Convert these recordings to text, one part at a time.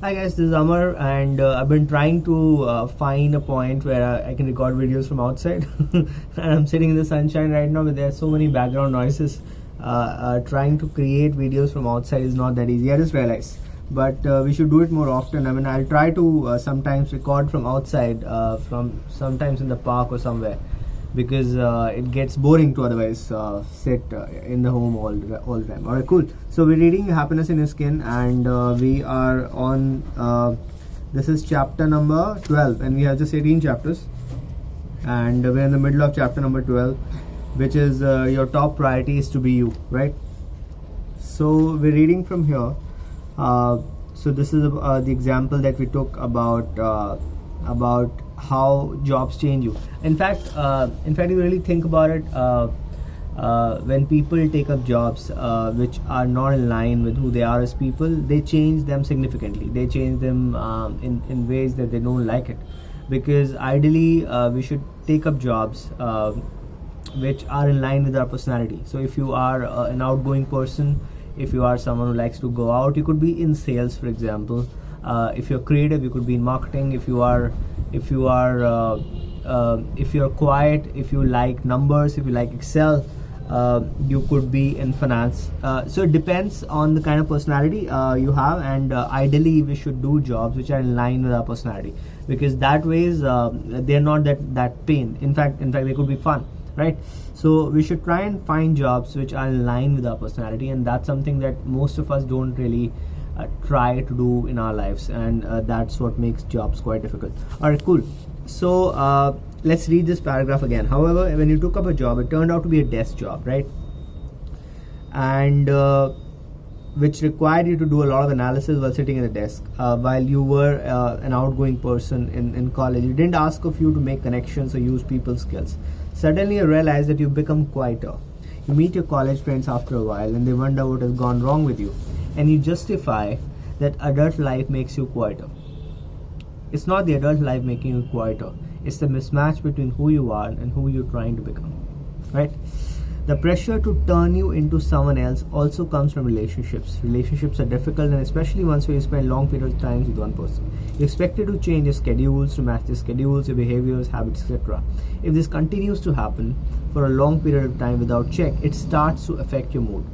Hi guys, this is Amar, and I've been trying to find a point where I can record videos from outside. And I'm sitting in the sunshine right now, but there are so many background noises. Trying to create videos from outside is not that easy. I just realized, but we should do it more often. I mean, I'll try to sometimes record from outside, from sometimes in the park or somewhere, because it gets boring to otherwise sit in the home all the time. Alright, cool. So we're reading Happiness in Your Skin, and we are on this is chapter number 12, and we have just 18 chapters, and we're in the middle of chapter number 12, which is your top priority is to be you, right? So we're reading from here. So this is the example that we took about how jobs change you. In fact, you really think about it, when people take up jobs which are not in line with who they are as people, they change them significantly. They change them in ways that they don't like it, because ideally we should take up jobs which are in line with our personality. So if you are an outgoing person, if you are someone who likes to go out, you could be in sales, for example. If you're creative, you could be in marketing. If you're quiet, if you like numbers, if you like Excel, you could be in finance. So it depends on the kind of personality you have, and ideally we should do jobs which are in line with our personality, because that ways they're not that pain. In fact they could be fun, right? So we should try and find jobs which are in line with our personality, and that's something that most of us don't really try to do in our lives, and that's what makes jobs quite difficult. Alright, cool. So let's read this paragraph again. However, when you took up a job, it turned out to be a desk job, right? And which required you to do a lot of analysis while sitting at the desk. While you were an outgoing person in college, it didn't ask of you to make connections or use people's skills. Suddenly you realize that you've become quieter. You meet your college friends after a while, and they wonder what has gone wrong with you, and you justify that adult life makes you quieter. It's not the adult life making you quieter, it's the mismatch between who you are and who you're trying to become, right? The pressure to turn you into someone else also comes from relationships. Relationships are difficult, and especially once you spend long periods of time with one person. You're expected to change your schedules to match their schedules, your behaviors, habits, etc. If this continues to happen for a long period of time without check, it starts to affect your mood.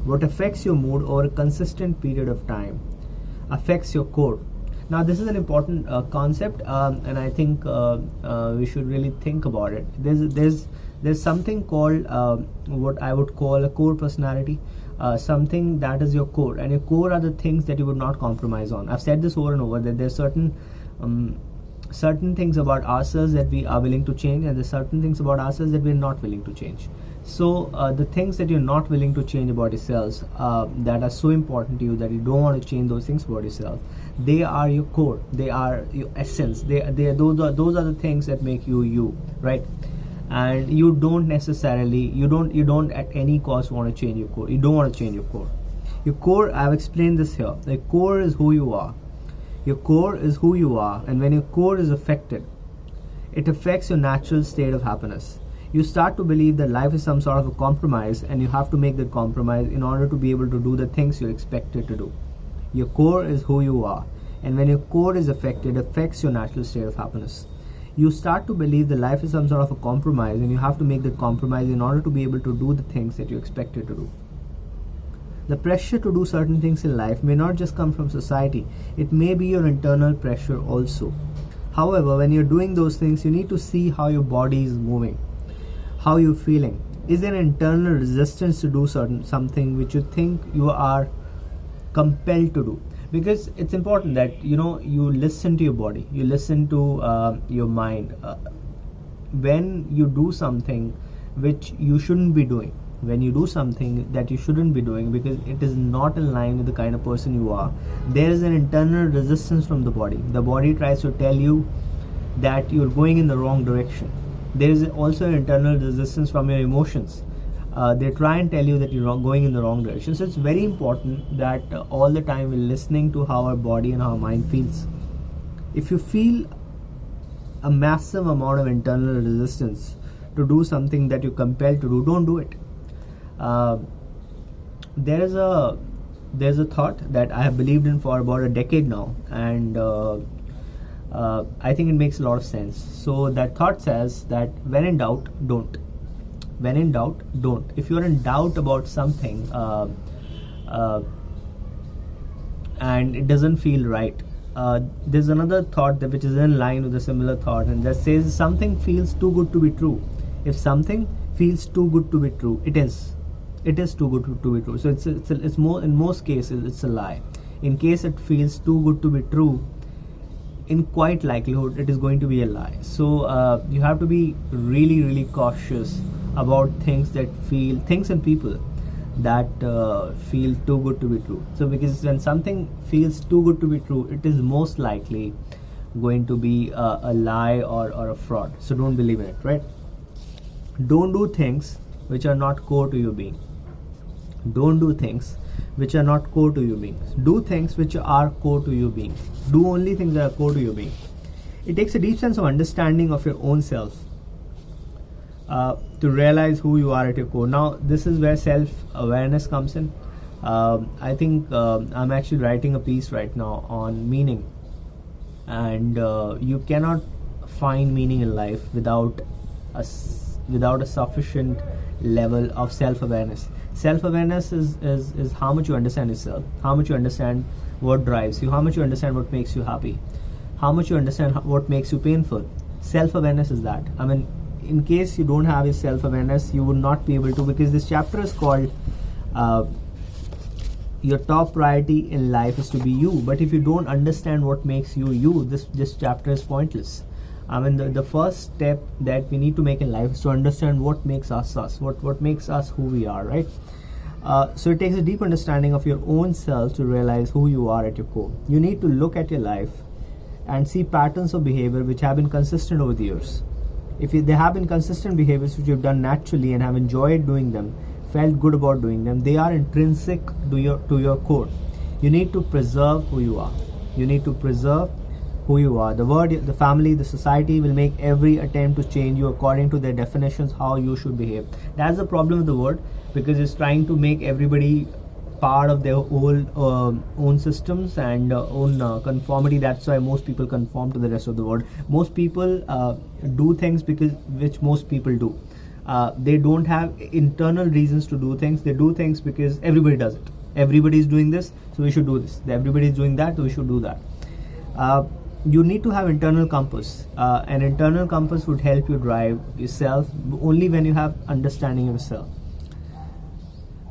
What affects your mood over a consistent period of time affects your core. Now this is an important concept, and I think we should really think about it. There's something called what I would call a core personality, something that is your core, and your core are the things that you would not compromise on. I've said this over and over, that there's certain things about ourselves that we are willing to change, and there's certain things about ourselves that we're not willing to change. So the things that you're not willing to change about yourselves, that are so important to you that you don't want to change those things about yourself, they are your core, they are your essence, those are the things that make you, right? And you don't necessarily, you don't at any cost want to change your core. You don't want to change your core. Your core, I've explained this here. The core is who you are. Your core is who you are, and when your core is affected, it affects your natural state of happiness. You start to believe that life is some sort of a compromise, and you have to make that compromise in order to be able to do the things you're expected to do. Your core is who you are, and when your core is affected, it affects your natural state of happiness. You start to believe that life is some sort of a compromise, and you have to make that compromise in order to be able to do the things that you're expected to do. The pressure to do certain things in life may not just come from society, it may be your internal pressure also. However, when you're doing those things, you need to see how your body is moving, how you're feeling. Is there an internal resistance to do something which you think you are compelled to do? Because it's important that you listen to your body, you listen to your mind when you do something which you shouldn't be doing, when you do something that you shouldn't be doing because it is not in line with the kind of person you are. There is an internal resistance from the body. The body tries to tell you that you're going in the wrong direction. There is also an internal resistance from your emotions. They try and tell you that you're going in the wrong direction. So it's very important that all the time we're listening to how our body and how our mind feels. If you feel a massive amount of internal resistance to do something that you're compelled to do, don't do it. There is a there's a thought that I have believed in for about a decade now, and I think it makes a lot of sense. So that thought says that when in doubt, don't. When in doubt, don't. If you're in doubt about something and it doesn't feel right, there's another thought which is in line with a similar thought, and that says something feels too good to be true. If something feels too good to be true, it is too good to be true. So it's more, in most cases it's a lie. In case it feels too good to be true, in quite likelihood it is going to be a lie. So you have to be really cautious about things and people that feel too good to be true. So because when something feels too good to be true, it is most likely going to be a lie or a fraud. So don't believe in it, right? Don't do things which are not core to your being. Don't do things which are not core to your being. Do things which are core to your being. Do only things that are core to your being. It takes a deep sense of understanding of your own self to realize who you are at your core. Now, this is where self-awareness comes in. I think I'm actually writing a piece right now on meaning, and you cannot find meaning in life without a sufficient level of self-awareness. Self-awareness is how much you understand yourself, how much you understand what drives you, how much you understand what makes you happy, how much you understand what makes you painful. Self-awareness is that. I mean, in case you don't have your self-awareness, you would not be able to, because this chapter is called your top priority in life is to be you. But if you don't understand what makes you you, this chapter is pointless. I mean, the first step that we need to make in life is to understand what makes us us, what makes us who we are, right? So it takes a deep understanding of your own self to realize who you are at your core. You need to look at your life and see patterns of behavior which have been consistent over the years. If there have been consistent behaviors which you've done naturally and have enjoyed doing them, felt good about doing them, they are intrinsic to your core. You need to preserve who you are. You need to preserve who you are. The world, the family, the society will make every attempt to change you according to their definitions how you should behave. That's the problem with the world, because it's trying to make everybody part of their own systems and own conformity. That's why most people conform to the rest of the world. Most people do things which most people do. They don't have internal reasons to do things. They do things because everybody does it. Everybody is doing this, so we should do this. Everybody is doing that, so we should do that. You need to have internal compass. An internal compass would help you drive yourself only when you have understanding of yourself.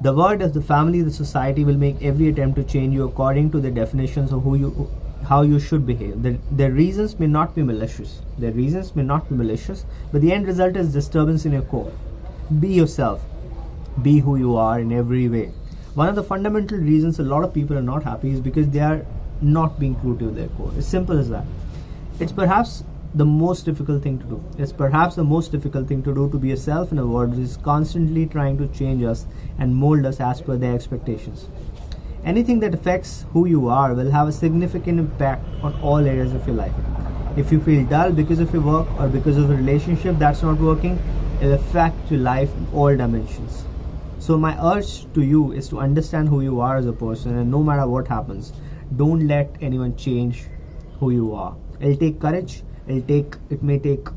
The world, as the family, the society will make every attempt to change you according to the definitions of how you should behave. Their reasons may not be malicious. But the end result is disturbance in your core. Be yourself. Be who you are in every way. One of the fundamental reasons a lot of people are not happy is because they are not being true to their core. It's simple as that. It's perhaps the most difficult thing to do. It's perhaps the most difficult thing to do, to be yourself in a world which is constantly trying to change us and mold us as per their expectations. Anything that affects who you are will have a significant impact on all areas of your life. If you feel dull because of your work or because of a relationship that's not working, it will affect your life in all dimensions. So my urge to you is to understand who you are as a person, and no matter what happens, don't let anyone change who you are. It'll take courage. It may take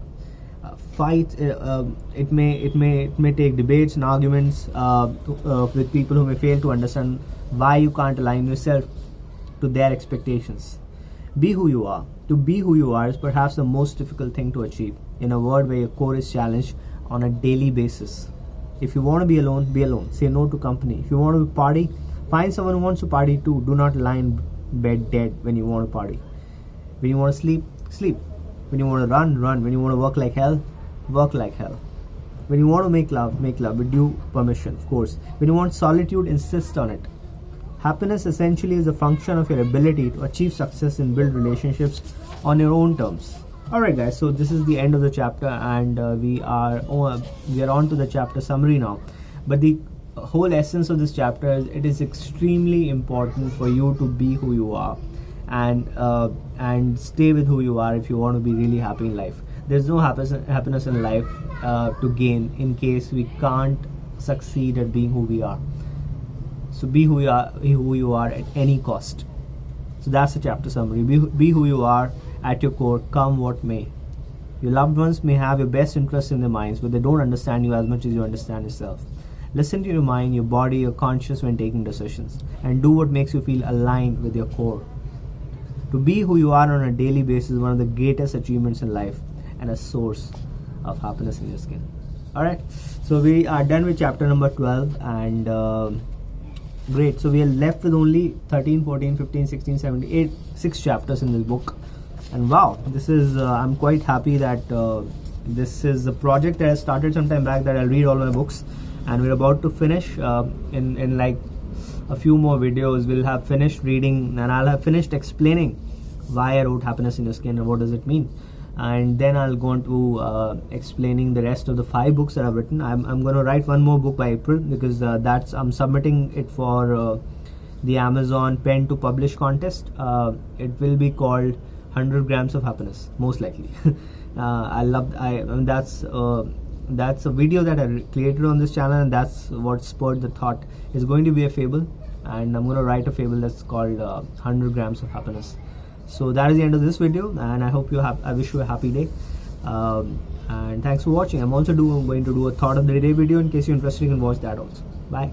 fights. It may take debates and arguments with people who may fail to understand why you can't align yourself to their expectations. Be who you are. To be who you are is perhaps the most difficult thing to achieve in a world where your core is challenged on a daily basis. If you want to be alone, be alone. Say no to company. If you want to party, find someone who wants to party too. Do not lie in bed dead when you want to party. When you want to sleep, sleep. When you want to run, run. When you want to work like hell, work like hell. When you want to make love with due permission, of course. When you want solitude, insist on it. Happiness essentially is a function of your ability to achieve success and build relationships on your own terms. Alright guys, so this is the end of the chapter, and we are on to the chapter summary now. But the whole essence of this chapter is, it is extremely important for you to be who you are and stay with who you are if you want to be really happy in life. There's no happiness in life to gain in case we can't succeed at being who we are. So be who you are at any cost. So that's the chapter summary. Be who you are at your core, come what may. Your loved ones may have your best interests in their minds, but they don't understand you as much as you understand yourself. Listen to your mind, your body, your conscience when taking decisions, and do what makes you feel aligned with your core. To be who you are on a daily basis is one of the greatest achievements in life and a source of happiness in your skin. Alright, so we are done with chapter number 12, and great. So we are left with only 13, 14, 15, 16, 17, 8, 6 chapters in this book. And wow, this is, I'm quite happy that this is a project that I started some time back, that I'll read all my books. And we're about to finish in like a few more videos. We'll have finished reading, and I'll have finished explaining why I wrote Happiness in Your Skin and what does it mean. And then I'll go on to explaining the rest of the 5 books that I've written. I'm going to write one more book by April, because I'm submitting it for the Amazon Pen to Publish contest. It will be called 100 Grams of Happiness, most likely. That's a video that I created on this channel, and that's what spurred the thought. It's going to be a fable, and I'm going to write a fable that's called 100 Grams of Happiness. So that is the end of this video, and I hope I wish you a happy day. And thanks for watching. I'm also going to do a thought of the day video. In case you're interested, you can watch that also. Bye.